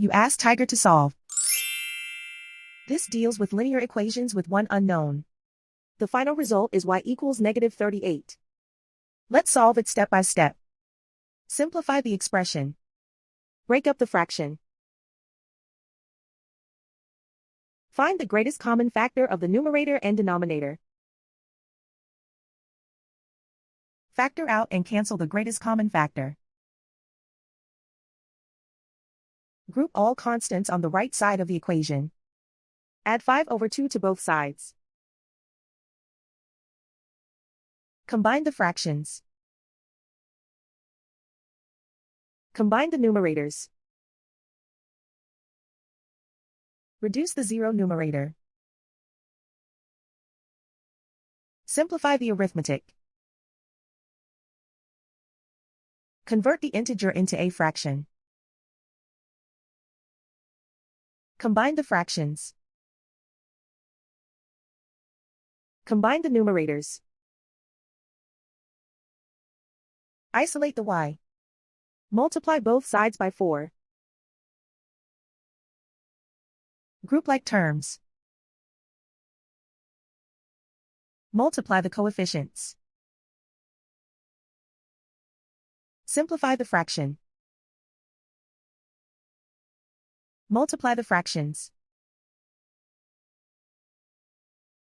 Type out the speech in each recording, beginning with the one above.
You ask Tiger to solve. This deals with linear equations with one unknown. The final result is y equals -38. Let's solve it step by step. Simplify the expression. Break up the fraction. Find the greatest common factor of the numerator and denominator. Factor out and cancel the greatest common factor. Group all constants on the right side of the equation. Add 5/2 to both sides. Combine the fractions. Combine the numerators. Reduce the zero numerator. Simplify the arithmetic. Convert the integer into a fraction. Combine the fractions. Combine the numerators. Isolate the y. Multiply both sides by 4. Group like terms. Multiply the coefficients. Simplify the fraction. Multiply the fractions.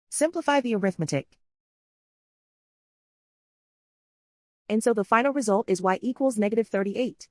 Simplify the arithmetic. And so the final result is y equals -38.